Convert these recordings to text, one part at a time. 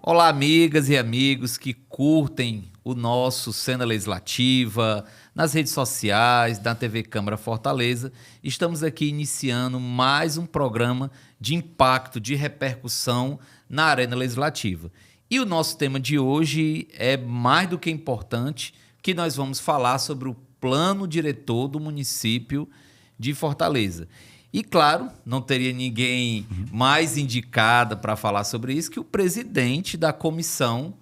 Olá, amigas e amigos que curtem o nosso Cena Legislativa, nas redes sociais, da TV Câmara Fortaleza. Estamos aqui iniciando mais um programa de impacto, de repercussão na arena legislativa. E o nosso tema de hoje é mais do que importante, que nós vamos falar sobre o plano diretor do município de Fortaleza. E, claro, não teria ninguém mais indicado para falar sobre isso que o presidente da comissão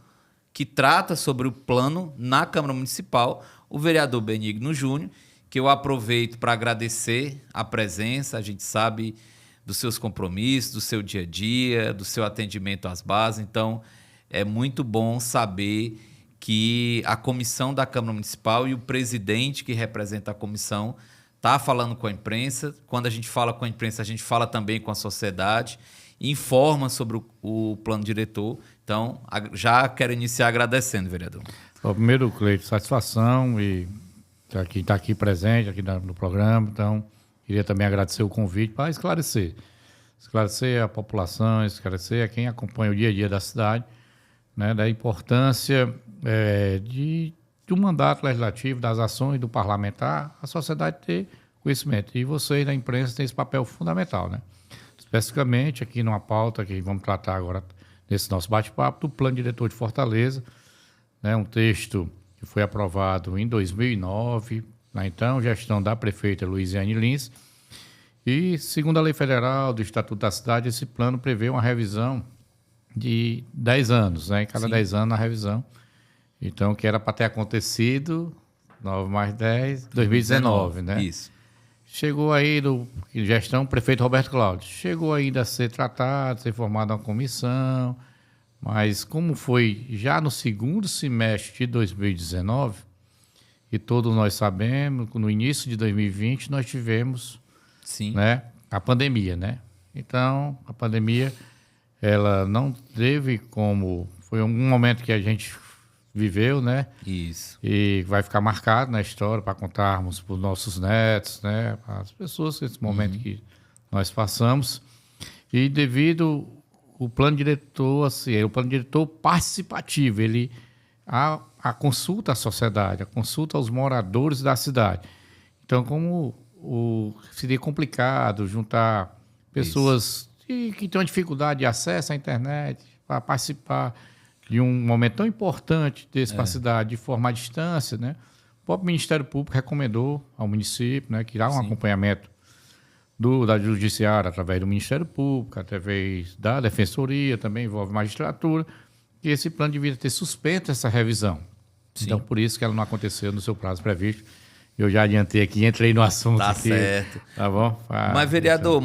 que trata sobre o plano na Câmara Municipal, o vereador Benigno Júnior, que eu aproveito para agradecer a presença. A gente sabe dos seus compromissos, do seu dia a dia, do seu atendimento às bases. Então, é muito bom saber que a comissão da Câmara Municipal e o presidente que representa a comissão está falando com a imprensa. Quando a gente fala com a imprensa, a gente fala também com a sociedade, informa sobre o plano diretor. Então, já quero iniciar agradecendo, vereador. Primeiro, Cleito, satisfação e estar aqui presente aqui no programa. Então, queria também agradecer o convite para esclarecer a população, esclarecer a quem acompanha o dia a dia da cidade, né, da importância do mandato legislativo, das ações do parlamentar, a sociedade ter conhecimento. E vocês, da imprensa, têm esse papel fundamental, né? Especificamente aqui numa pauta que vamos tratar agora nesse nosso bate-papo, do Plano Diretor de Fortaleza, né? Um texto que foi aprovado em 2009, na então gestão da prefeita Luiziane Lins. E, segundo a Lei Federal do Estatuto da Cidade, esse plano prevê uma revisão de 10 anos, né? Cada 10 anos a revisão. Então, que era para ter acontecido, 9 mais 10, 2019, né? Isso. Chegou aí gestão prefeito Roberto Cláudio. Chegou ainda a ser tratado, ser formada uma comissão, mas como foi já no segundo semestre de 2019, e todos nós sabemos, no início de 2020, nós tivemos né, a pandemia, né? Então, a pandemia, ela não teve como... Foi um momento que a gente viveu, né? Isso. E vai ficar marcado na história para contarmos para os nossos netos, né? Para as pessoas nesse momento que nós passamos. E devido o plano diretor, assim, o plano diretor participativo, a consulta à sociedade, a consulta aos moradores da cidade. Então, como seria complicado juntar pessoas que têm uma dificuldade de acesso à internet para participar de um momento tão importante desse para a cidade, de forma à distância, né? O próprio Ministério Público recomendou ao município, né, que há um acompanhamento da Judiciária através do Ministério Público, através da Defensoria, também envolve magistratura, que esse plano devia ter suspenso essa revisão. Sim. Então, por isso que ela não aconteceu no seu prazo previsto. Eu já adiantei aqui, entrei no assunto. Tá aqui. Certo. Tá bom? Mas, vereador,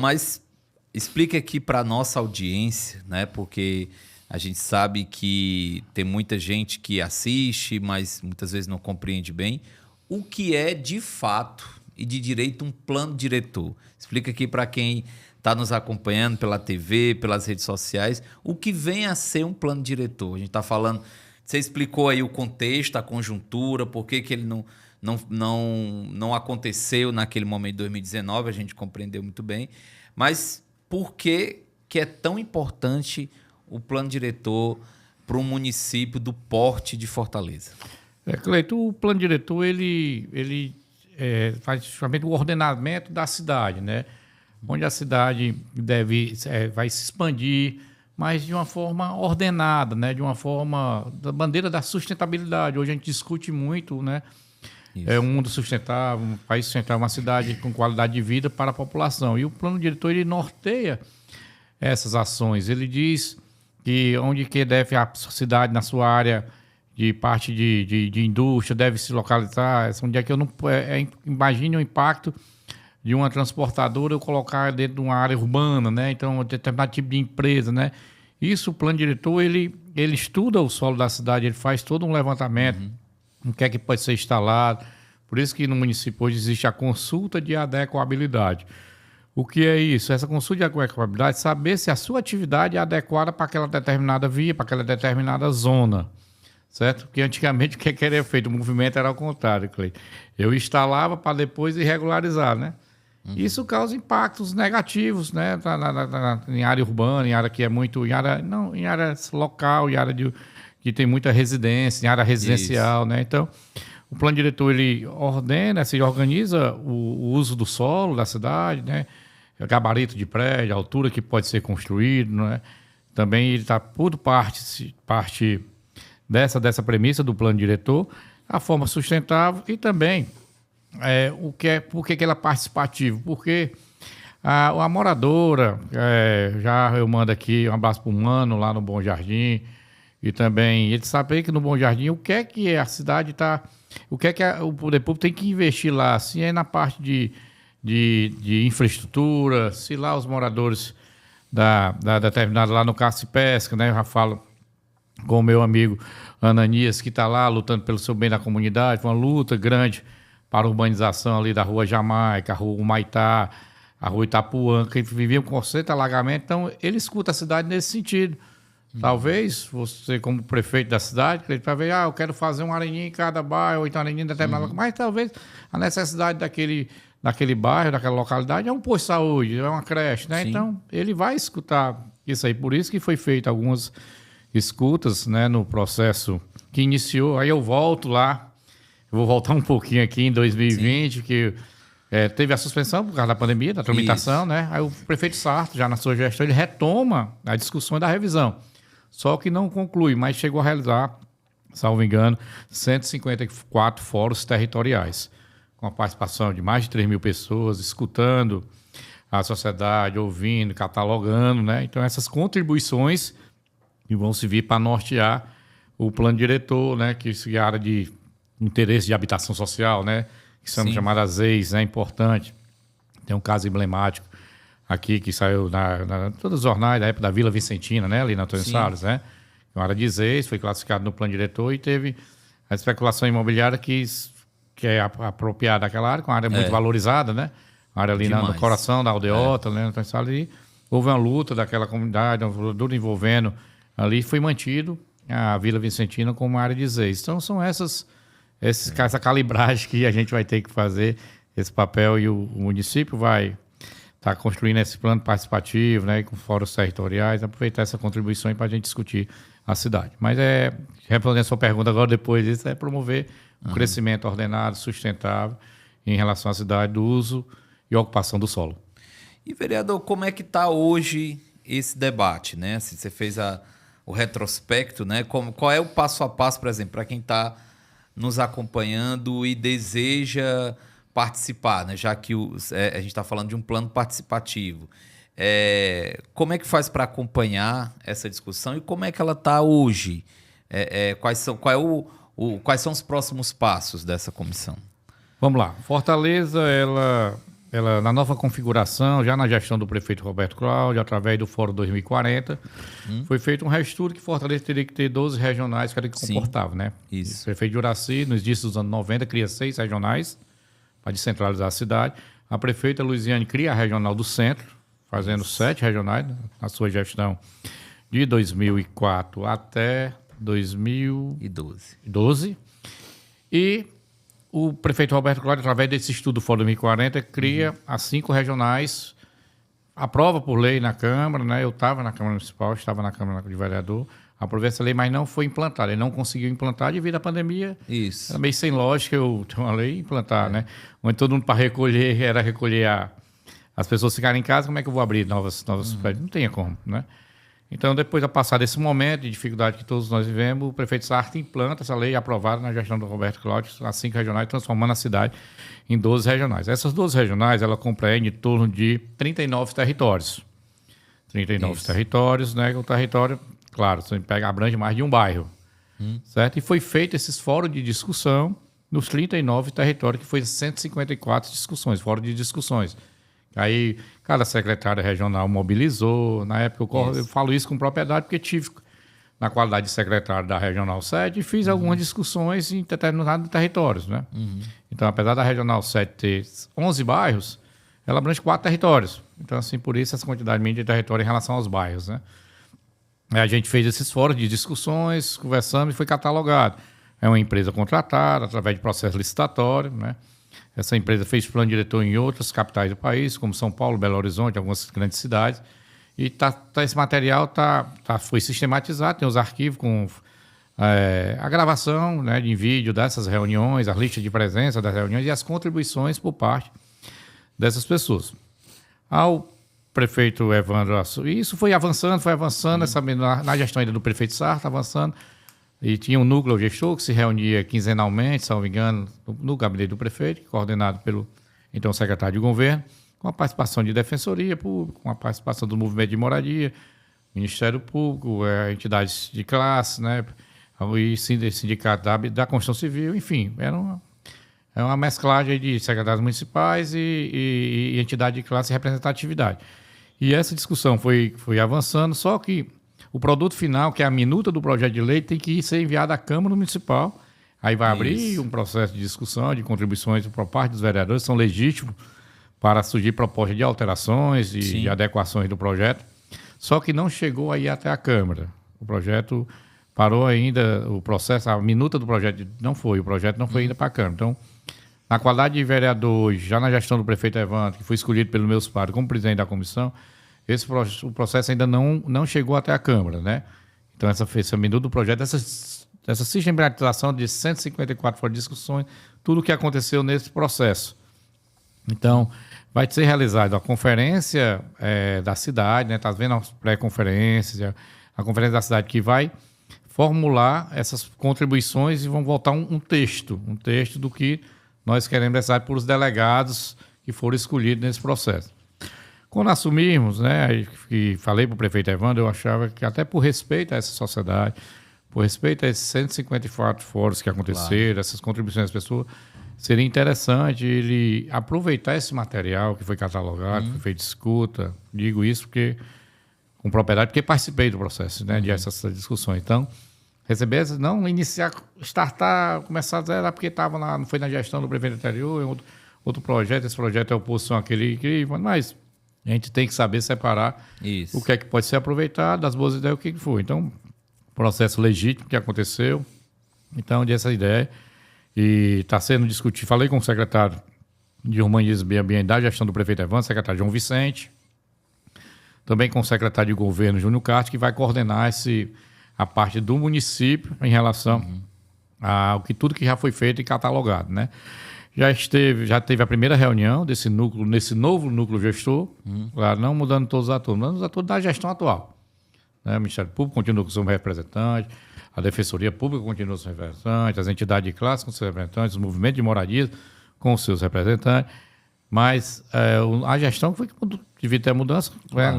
explique aqui para a nossa audiência, né, porque a gente sabe que tem muita gente que assiste, mas muitas vezes não compreende bem o que é de fato e de direito um plano diretor. Explica aqui para quem está nos acompanhando pela TV, pelas redes sociais, o que vem a ser um plano diretor. A gente está falando, você explicou aí o contexto, a conjuntura, por que ele não aconteceu naquele momento de 2019, a gente compreendeu muito bem, mas por que é tão importante o plano diretor para um município do porte de Fortaleza? Cleito, o plano diretor ele faz justamente o ordenamento da cidade, né? Onde a cidade vai se expandir, mas de uma forma ordenada, né? De uma forma da bandeira da sustentabilidade. Hoje a gente discute muito, né? Um mundo sustentável, um país sustentável, uma cidade com qualidade de vida para a população. E o plano diretor ele norteia essas ações. Ele diz que onde que deve a cidade na sua área de parte de indústria deve se localizar, onde é que eu não imagine o impacto de uma transportadora eu colocar dentro de uma área urbana, né? Então, um determinado tipo de empresa, né? Isso, o plano diretor, ele estuda o solo da cidade, ele faz todo um levantamento, o que é que pode ser instalado. Por isso que no município hoje existe a consulta de adequabilidade. O que é isso? Essa consulta de adequabilidade, saber se a sua atividade é adequada para aquela determinada via, para aquela determinada zona, certo? Porque antigamente o que era feito? O movimento era ao contrário, Cleide. Eu instalava para depois irregularizar, né? Isso causa impactos negativos, né? Em área urbana, em área que é muito... em área local, em área que tem muita residência, em área residencial, né? Então, o plano diretor, ele ordena, se organiza o uso do solo da cidade, né? Gabarito de prédio, altura que pode ser construído, né? Também ele está por parte dessa premissa do plano diretor, a forma sustentável e também por que ela é participativa? Porque a moradora, já eu mando aqui um abraço para o Mano lá no Bom Jardim, e também ele sabe que no Bom Jardim o que é a cidade está, o que o poder público tem que investir lá, se é na parte de infraestrutura, se lá os moradores da determinada lá no Caça e Pesca, né? Eu já falo com o meu amigo Ananias, que está lá lutando pelo seu bem da comunidade, uma luta grande para a urbanização ali da Rua Jamaica, a Rua Humaitá, a Rua Itapuã, que vivia com constante alagamento. Então, ele escuta a cidade nesse sentido. Talvez você, como prefeito da cidade, ele vai ver, eu quero fazer uma areninha em cada bairro, ou então areninha em determinado, mas talvez a necessidade daquele bairro, daquela localidade, é um posto de saúde, é uma creche, né? Sim. Então, ele vai escutar isso aí. Por isso que foi feito algumas escutas, né, no processo que iniciou. Aí eu volto lá, eu vou voltar um pouquinho aqui em 2020, sim, que teve a suspensão por causa da pandemia, da tramitação, né? Aí o prefeito Sarto, já na sua gestão, ele retoma a discussão da revisão. Só que não conclui, mas chegou a realizar, salvo engano, 154 fóruns territoriais, com a participação de mais de 3 mil pessoas, escutando a sociedade, ouvindo, catalogando, né? Então, essas contribuições que vão servir para nortear o plano diretor, né? Que é a área de interesse de habitação social, né? Que são chamadas EIs, é importante. Tem um caso emblemático aqui que saiu todos os jornais da época da Vila Vicentina, né? Ali na Antônio Salles, né? Uma área de EIs, foi classificado no plano diretor e teve a especulação imobiliária que é apropriada daquela área, com uma área muito valorizada, né? Uma área ali no coração da aldeota, né? Antônio Salles, e houve uma luta daquela comunidade, uma luta envolvendo ali, foi mantido a Vila Vicentina como área de EIs. Então, são essa calibragem que a gente vai ter que fazer, esse papel, e o município vai estar construindo esse plano participativo, né, com fóruns territoriais, aproveitar essa contribuição para a gente discutir a cidade. Mas respondendo a sua pergunta agora, depois disso, é promover um crescimento ordenado, sustentável, em relação à cidade, do uso e ocupação do solo. E, vereador, como é que está hoje esse debate, né? Assim, você fez o retrospecto, né? Qual é o passo a passo, por exemplo, para quem está nos acompanhando e deseja participar, né? Já que a gente está falando de um plano participativo. Como é que faz para acompanhar essa discussão e como é que ela está hoje? Quais são os próximos passos dessa comissão? Vamos lá. Fortaleza, ela na nova configuração, já na gestão do prefeito Roberto Cláudio, através do Fórum 2040, foi feito um reestudo que Fortaleza teria que ter 12 regionais, que era que comportava, né? Isso. O prefeito de Uraci, nos inícios dos anos 90, cria 6 regionais para descentralizar a cidade. A prefeita Luiziane cria a regional do centro, fazendo 7 regionais na sua gestão de 2004 até 2012. E o prefeito Roberto Cláudio, através desse estudo Fórum 2040, cria as 5 regionais, aprova por lei na Câmara, né? Eu estava na Câmara Municipal, estava na Câmara de Vereador, aprovei essa lei, mas não foi implantada. Ele não conseguiu implantar devido à pandemia. Isso. Era meio sem lógica eu ter uma lei e implantar, né? Onde todo mundo para recolher, as pessoas ficarem em casa, como é que eu vou abrir novas prédios? Não tinha como, né? Então, depois de passar desse momento de dificuldade que todos nós vivemos, o prefeito Sarto implanta essa lei aprovada na gestão do Roberto Cláudio, as 5 regionais, transformando a cidade em 12 regionais. Essas 12 regionais, ela compreende em torno de 39 territórios. 39 territórios, né? O território, claro, você abrange mais de um bairro, certo? E foi feito esses fóruns de discussão nos 39 territórios, que foi 154 discussões, fórum de discussões. Aí, cada secretário regional mobilizou. Na época, eu falo isso com propriedade, porque tive, na qualidade de secretário da Regional 7, e fiz algumas discussões em determinados territórios, né? Então, apesar da Regional 7 ter 11 bairros, ela abrange 4 territórios. Então, assim, por isso, essa quantidade mínima de território em relação aos bairros, né? Aí a gente fez esses fóruns de discussões, conversamos e foi catalogado. É uma empresa contratada, através de processo licitatório, né? Essa empresa fez plano diretor em outras capitais do país, como São Paulo, Belo Horizonte, algumas grandes cidades. E esse material foi sistematizado, tem os arquivos com a gravação, né, de vídeo dessas reuniões, a lista de presença das reuniões e as contribuições por parte dessas pessoas. Ao prefeito Evandro, e isso foi avançando, na gestão ainda do prefeito Sarto, avançando, e tinha um núcleo gestor que se reunia quinzenalmente, se não me engano, no gabinete do prefeito, coordenado pelo então secretário de governo, com a participação de Defensoria Pública, com a participação do Movimento de Moradia, Ministério Público, entidades de classe, né, e sindicato da Construção Civil, enfim, era uma mesclagem de secretários municipais e entidade de classe e representatividade. E essa discussão foi avançando, só que o produto final, que é a minuta do projeto de lei, tem que ser enviado à Câmara Municipal. Aí vai abrir um processo de discussão, de contribuições por parte dos vereadores, são legítimos para surgir propostas de alterações e de adequações do projeto. Só que não chegou aí até a Câmara. O projeto parou ainda, o processo, a minuta do projeto o projeto não foi ainda para a Câmara. Então, na qualidade de vereador, já na gestão do prefeito Evandro, que foi escolhido pelos meus pares como presidente da comissão, o processo ainda não chegou até a Câmara, né? Então, essa minuta do projeto, essa sistematização de 154 fora de discussões, tudo o que aconteceu nesse processo. Então, vai ser realizada a conferência da cidade, né? Está vendo as pré-conferências, a conferência da cidade que vai formular essas contribuições e vão voltar um texto do que nós queremos realizar por os delegados que foram escolhidos nesse processo. Quando assumimos, né, e falei para o prefeito Evandro, eu achava que até por respeito a essa sociedade, por respeito a esses 154 fóruns que aconteceram, essas contribuições das pessoas, seria interessante ele aproveitar esse material que foi catalogado, que foi feito escuta. Digo isso porque, com propriedade, porque participei do processo, né, de essas discussões. Então, receber, não iniciar, começar a zerar porque estava lá, não foi na gestão do prefeito anterior, em outro projeto, esse projeto é oposição àquele, mas a gente tem que saber separar o que é que pode ser aproveitado, das boas ideias, o que foi. Então, processo legítimo que aconteceu, então, dessa ideia, e está sendo discutido. Falei com o secretário de Urbanismo e Meio Ambiente da gestão do prefeito Evandro, secretário João Vicente, também com o secretário de Governo, Júnior Castro, que vai coordenar a parte do município em relação ao que tudo que já foi feito e catalogado, né? Já teve a primeira reunião nesse novo núcleo gestor, claro, não mudando todos os atores, mudando os atores da gestão atual. Né? O Ministério Público continua com seu representante, a Defensoria Pública continua com seus representantes, as entidades de classe com seus representantes, os movimentos de moradia com seus representantes, mas a gestão foi que devia ter mudança,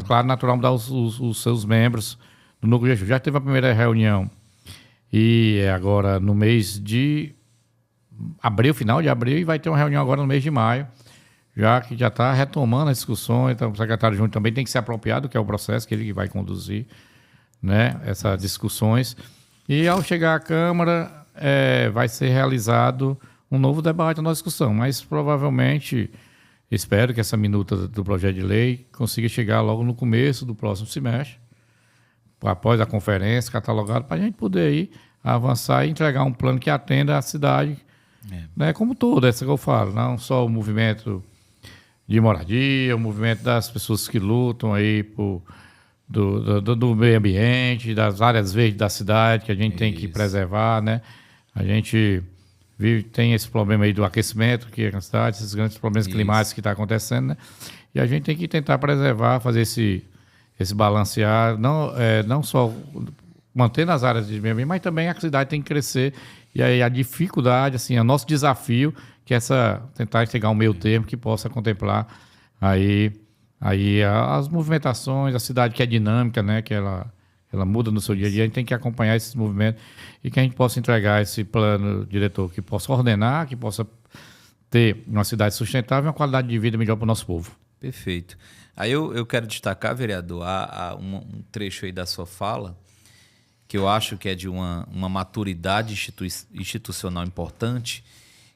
claro, natural mudar os seus membros do núcleo gestor. Já teve a primeira reunião e agora no mês de abril, final de abril, e vai ter uma reunião agora no mês de maio, já que já está retomando as discussões. Então, o secretário Júnior também tem que se apropriar do que é o processo, que ele vai conduzir, né, essas discussões. E ao chegar à Câmara, vai ser realizado um novo debate, uma nova discussão, mas provavelmente espero que essa minuta do projeto de lei consiga chegar logo no começo do próximo semestre, após a conferência catalogada, para a gente poder aí avançar e entregar um plano que atenda a cidade, né, como todo, essa que eu falo, não só o movimento de moradia, o movimento das pessoas que lutam aí do meio ambiente, das áreas verdes da cidade, que a gente tem que preservar, né? A gente tem esse problema aí do aquecimento que é na cidade, esses grandes problemas climáticos que estão acontecendo, né? E a gente tem que tentar preservar, fazer esse balancear, não só mantendo as áreas de meio ambiente, mas também a cidade tem que crescer. E aí a dificuldade, assim, o nosso desafio, que é tentar chegar a um meio termo que possa contemplar aí as movimentações, a cidade que é dinâmica, né, que ela muda no seu dia a dia, a gente tem que acompanhar esses movimentos e que a gente possa entregar esse plano diretor que possa ordenar, que possa ter uma cidade sustentável e uma qualidade de vida melhor para o nosso povo. Perfeito. Aí eu quero destacar, vereador, um trecho aí da sua fala, que eu acho que é de uma maturidade institucional importante,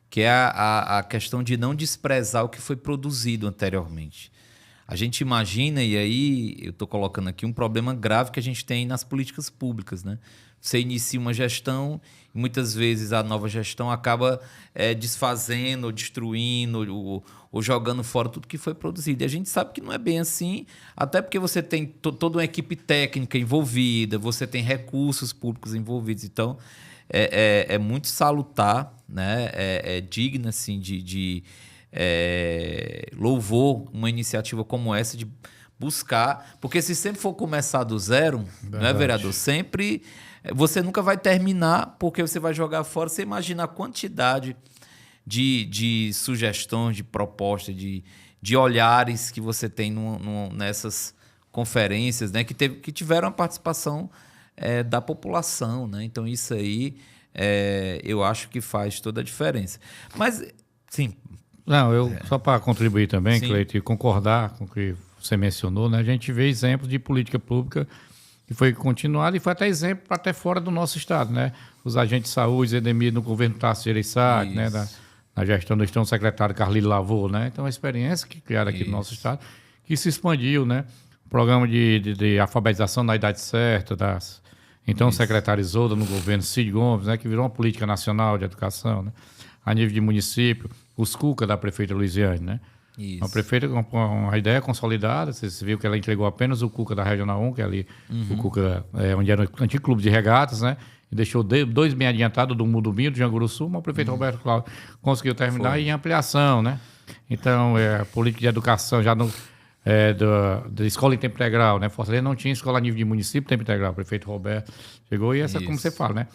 que é a questão de não desprezar o que foi produzido anteriormente. A gente imagina, e aí eu estou colocando aqui um problema grave que a gente tem nas políticas públicas, né? você inicia uma gestão e muitas vezes a nova gestão acaba desfazendo, ou destruindo, ou jogando fora tudo que foi produzido. E a gente sabe que não é bem assim, até porque você tem toda uma equipe técnica envolvida, você tem recursos públicos envolvidos. Então, é muito salutar, né? É digno assim, de louvor uma iniciativa como essa de buscar, porque se sempre for começar do zero, não é, vereador? Sempre você nunca vai terminar, porque você vai jogar fora. Você imagina a quantidade de sugestões, de propostas, de olhares que você tem nessas conferências, né? Que tiveram a participação da população, né? Então isso aí eu acho que faz toda a diferença. Mas, sim. Não, só para contribuir também, Cleiton, e concordar com o que você mencionou, né? A gente vê exemplos de política pública que foi continuada e foi até exemplo até fora do nosso estado, né? Os agentes de saúde, Zedemir, no governo Tasso Gereissati, né? Na gestão do então secretário Carlilo Lavô, né? Então, a experiência que criaram aqui no nosso estado, que se expandiu, né? O programa de alfabetização na idade certa, então secretário Isolda no governo Cid Gomes, né? Que virou uma política nacional de educação, né? A nível de município, os Cuca da prefeita Luiziane, né? Uma prefeita com uma ideia consolidada. Você viu que ela entregou apenas o Cuca da Regional 1, que é ali o Cuca, onde era o antigo clube de regatas, né? E deixou dois bem adiantados do Mudubinho, do Janguru Sul, mas o prefeito Roberto Cláudio conseguiu terminar em ampliação, né? Então, a política de educação já da escola em tempo integral, né? Fortaleza não tinha escola a nível de município tempo integral. O prefeito Roberto chegou e como você fala, né?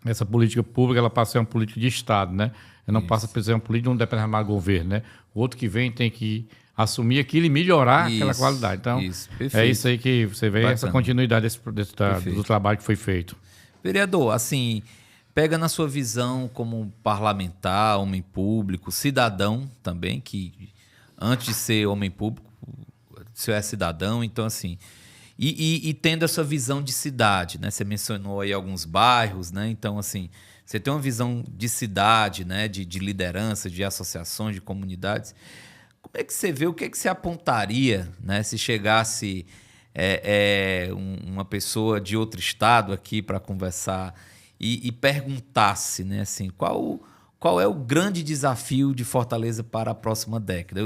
Essa política pública, ela passa a ser uma política de Estado, né? Ela não passa a ser uma política de um determinado governo, né? O outro que vem tem que assumir aquilo e melhorar aquela qualidade. Então, é isso aí que você vê, essa continuidade do trabalho que foi feito. Vereador, assim, pega na sua visão como parlamentar, homem público, cidadão também, que antes de ser homem público, você é cidadão, então assim... E tendo essa visão de cidade, né? Você mencionou aí alguns bairros, né? Então, assim, você tem uma visão de cidade, né? De liderança, de associações, de comunidades. Como é que você vê, o que é que você apontaria, né? Se chegasse uma pessoa de outro estado aqui para conversar e perguntasse, né? Assim, qual é o grande desafio de Fortaleza para a próxima década?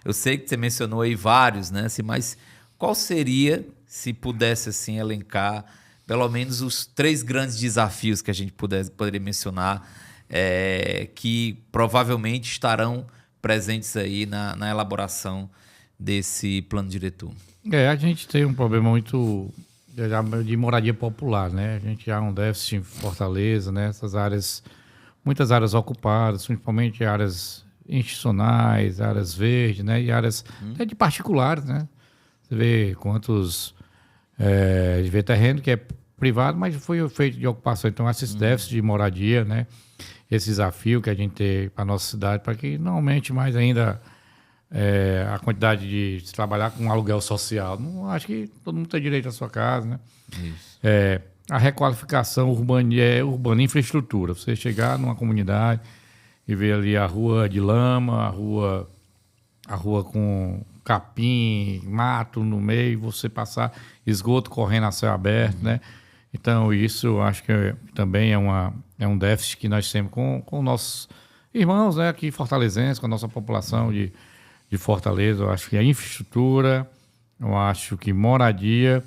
Eu sei que você mencionou aí vários, né? Assim, mas qual seria, se pudesse assim elencar, pelo menos os 3 grandes desafios que a gente poderia mencionar, que provavelmente estarão presentes aí na elaboração desse plano diretor? A gente tem um problema muito de moradia popular, né? A gente já há um déficit em Fortaleza, né? Muitas áreas ocupadas, principalmente áreas institucionais, áreas verdes, né? E áreas até de particulares, né? Você vê quantos de ver terreno que é privado, mas foi feito de ocupação. Então, esses déficits de moradia, né? Esse desafio que a gente tem para a nossa cidade, para que não aumente mais ainda a quantidade de se trabalhar com aluguel social. Não, acho que todo mundo tem direito à sua casa, né? Isso. A requalificação urbana, infraestrutura. Você chegar numa comunidade e ver ali a rua de lama, a rua com capim, mato no meio, você passar esgoto correndo a céu aberto, né? Então, isso eu acho que também é um déficit que nós temos com nossos irmãos, né, aqui fortalezenses, com a nossa população de Fortaleza. Eu acho que a infraestrutura, eu acho que moradia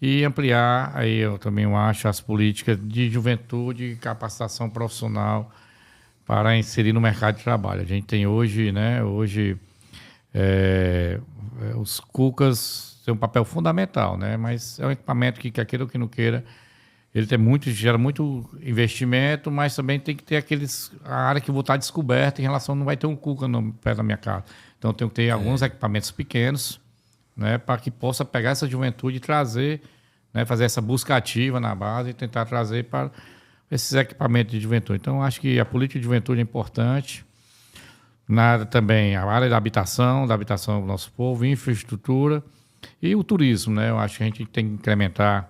e ampliar, aí eu também acho, as políticas de juventude e capacitação profissional para inserir no mercado de trabalho. A gente tem hoje, né, os Cucas têm um papel fundamental, né? Mas é um equipamento que queira ou que não queira, ele gera muito investimento, mas também tem que ter a área que vou estar descoberta em relação, não vai ter um Cuca perto da minha casa. Então tem que ter alguns equipamentos pequenos, né? Para que possa pegar essa juventude e trazer, né? Fazer essa busca ativa na base e tentar trazer para esses equipamentos de juventude. Então acho que a política de juventude é importante. Também a área da habitação do nosso povo, infraestrutura e o turismo, né? Eu acho que a gente tem que incrementar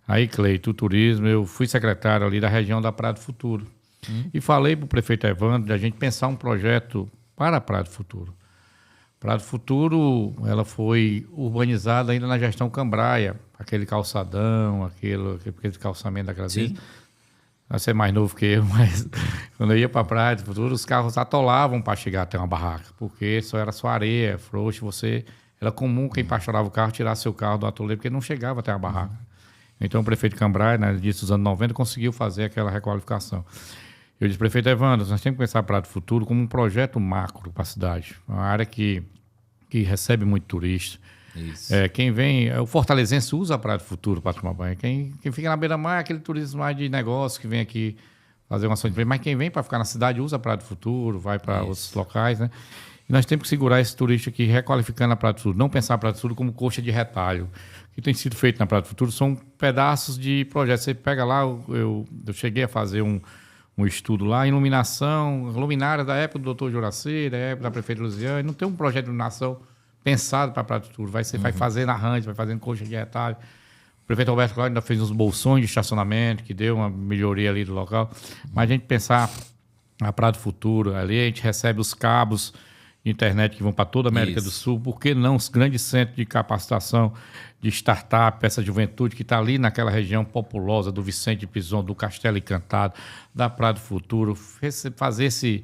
aí, Cleiton, o turismo. Eu fui secretário ali da região da Praia do Futuro e falei para o prefeito Evandro de a gente pensar um projeto para a Praia do Futuro. A Praia do Futuro, ela foi urbanizada ainda na gestão Cambraia. aquele calçadão, aquele calçamento daquelas vezes. Sim. Você é mais novo que eu, mas quando eu ia para a Praia do Futuro, os carros atolavam para chegar até uma barraca, porque era só areia, frouxo, era comum quem pastorava o carro tirar seu carro do atoleiro, porque não chegava até a barraca. Então o prefeito Cambrai, né, dos anos 90, conseguiu fazer aquela requalificação. Eu disse, prefeito Evandro, nós temos que pensar a Praia do Futuro como um projeto macro para a cidade, uma área que recebe muito turista. Isso. Quem vem, o fortalezense usa a Praia do Futuro para tomar banho. Quem fica na beira-mar é aquele turismo mais de negócio que vem aqui fazer uma ação de banho. Mas quem vem para ficar na cidade usa a Praia do Futuro, vai para outros locais, né? E nós temos que segurar esse turista aqui, requalificando a Praia do Futuro. Não pensar a Praia do Futuro como coxa de retalho. O que tem sido feito na Praia do Futuro são pedaços de projetos. Você pega lá, eu cheguei a fazer um estudo lá, iluminação, luminária da época do doutor Juraci, da época da prefeita Luziane. Não tem um projeto de iluminação pensado para a Praia do Futuro. Vai fazer na range, vai fazendo coxa de retalho. O prefeito Roberto Cláudio ainda fez uns bolsões de estacionamento, que deu uma melhoria ali do local. Mas a gente pensar a Praia do Futuro, ali a gente recebe os cabos de internet que vão para toda a América do Sul. Por que não os grandes centros de capacitação, de startup, essa juventude que está ali naquela região populosa do Vicente Pison, do Castelo Encantado, da Praia do Futuro, fazer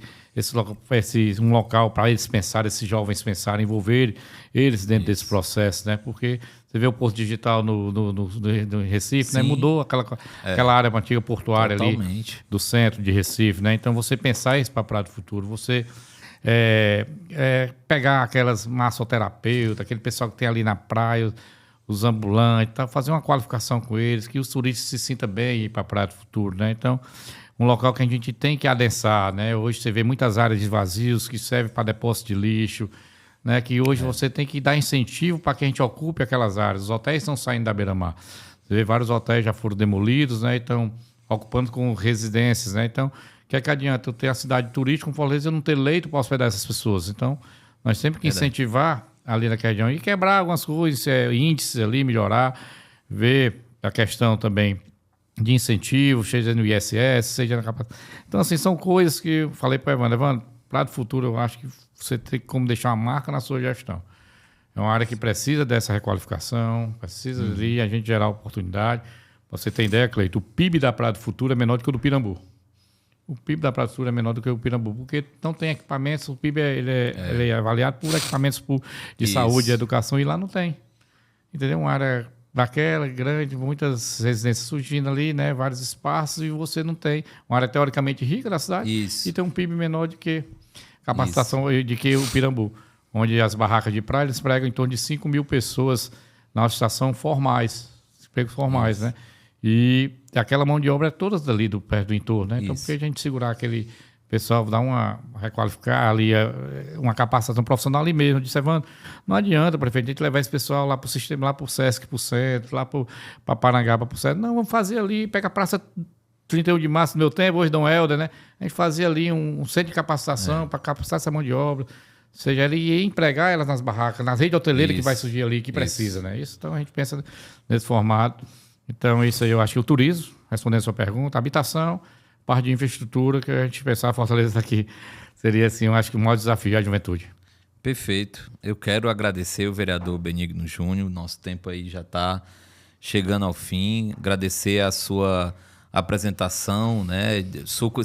um local para eles pensarem, esses jovens pensarem, envolver eles dentro desse processo, né? Porque você vê o Porto Digital no Recife, né? Mudou aquela área antiga portuária ali do centro de Recife, né? Então você pensar isso para a Praia do Futuro, você pegar aquelas massoterapeutas, aquele pessoal que tem ali na praia, os ambulantes, tá, fazer uma qualificação com eles, que os turistas se sintam bem e ir para a Praia do Futuro, né? Então, um local que a gente tem que adensar, né? Hoje você vê muitas áreas de vazios que servem para depósito de lixo, né? Que hoje você tem que dar incentivo para que a gente ocupe aquelas áreas. Os hotéis estão saindo da beira-mar. Você vê vários hotéis já foram demolidos, né? Estão ocupando com residências, né? Então, o que é que adianta eu ter a cidade turística com Fortaleza e eu não ter leito para hospedar essas pessoas? Então, nós temos que incentivar ali naquela região e quebrar algumas coisas, índices ali, melhorar, ver a questão também de incentivo, seja no ISS, seja na capacidade. Então, assim, são coisas que eu falei para o Evandro, Praia do Futuro, eu acho que você tem como deixar uma marca na sua gestão. É uma área que precisa dessa requalificação, precisa ali a gente gerar oportunidade. Pra você ter ideia, Cleito, o PIB da Praia do Futuro é menor do que o do Pirambu. O PIB da Praia do Futuro é menor do que o Pirambu, porque não tem equipamentos, o PIB ele é avaliado por equipamentos de saúde e educação, e lá não tem. Entendeu? Uma área daquela, grande, muitas residências surgindo ali, né? Vários espaços, e você não tem. Uma área teoricamente rica da cidade e tem um PIB menor do que capacitação de que o Pirambu, onde as barracas de praia, eles pregam em torno de 5 mil pessoas na estação formais, empregos formais, né? E aquela mão de obra é todas dali perto do entorno, né? Então, por que a gente segurar aquele pessoal, dar requalificar ali, uma capacitação profissional ali mesmo? Eu disse, Evandro, não adianta, prefeito, a gente levar esse pessoal lá para o sistema, lá para o Sesc, para o centro, lá para Parangaba, para o centro. Não, vamos fazer ali, pega a Praça 31 de Março do meu tempo, hoje Dom Helder, né? A gente fazia ali um centro de capacitação para capacitar essa mão de obra, seja, ele ia empregar elas nas barracas, nas redes hoteleiras que vai surgir ali, que precisa, né? Isso, então a gente pensa nesse formato. Então, isso aí eu acho que o turismo, respondendo a sua pergunta, a habitação, parte de infraestrutura, que a gente pensar a Fortaleza aqui, seria, assim, eu acho que o maior desafio à juventude. Perfeito. Eu quero agradecer o vereador Benigno Júnior, nosso tempo aí já está chegando ao fim, agradecer a sua apresentação, né,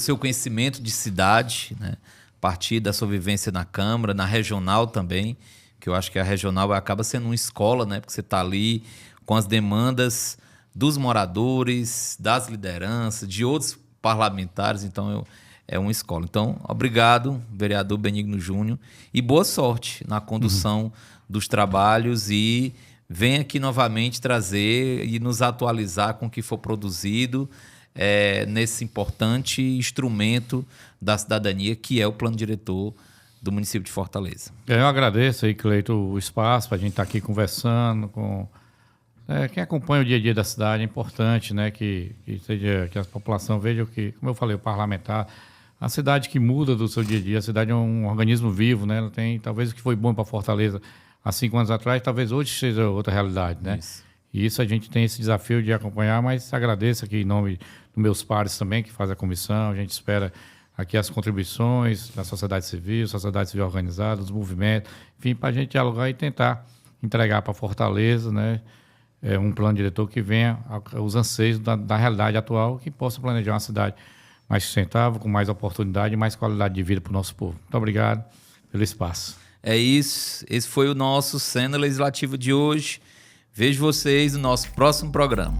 seu conhecimento de cidade, né, a partir da sua vivência na Câmara, na regional também, que eu acho que a regional acaba sendo uma escola, né, porque você está ali com as demandas dos moradores, das lideranças, de outros parlamentares, então é uma escola. Então, obrigado, vereador Benigno Júnior, e boa sorte na condução dos trabalhos, e venha aqui novamente trazer e nos atualizar com o que for produzido nesse importante instrumento da cidadania, que é o Plano Diretor do município de Fortaleza. Eu agradeço aí, Cleito, o espaço para a gente estar aqui conversando com... quem acompanha o dia a dia da cidade é importante, né, que a população veja que, como eu falei, o parlamentar, a cidade que muda do seu dia a dia, a cidade é um organismo vivo, né, ela tem, talvez o que foi bom para Fortaleza há 5 anos atrás, talvez hoje seja outra realidade, né? E isso a gente tem esse desafio de acompanhar, mas agradeço aqui em nome dos meus pares também que fazem a comissão, a gente espera aqui as contribuições da sociedade civil organizada, dos movimentos, enfim, para a gente dialogar e tentar entregar para Fortaleza, né, um plano diretor que venha aos anseios da realidade atual, que possa planejar uma cidade mais sustentável, com mais oportunidade e mais qualidade de vida para o nosso povo. Muito obrigado pelo espaço. É isso. Esse foi o nosso Cena Legislativo de hoje. Vejo vocês no nosso próximo programa.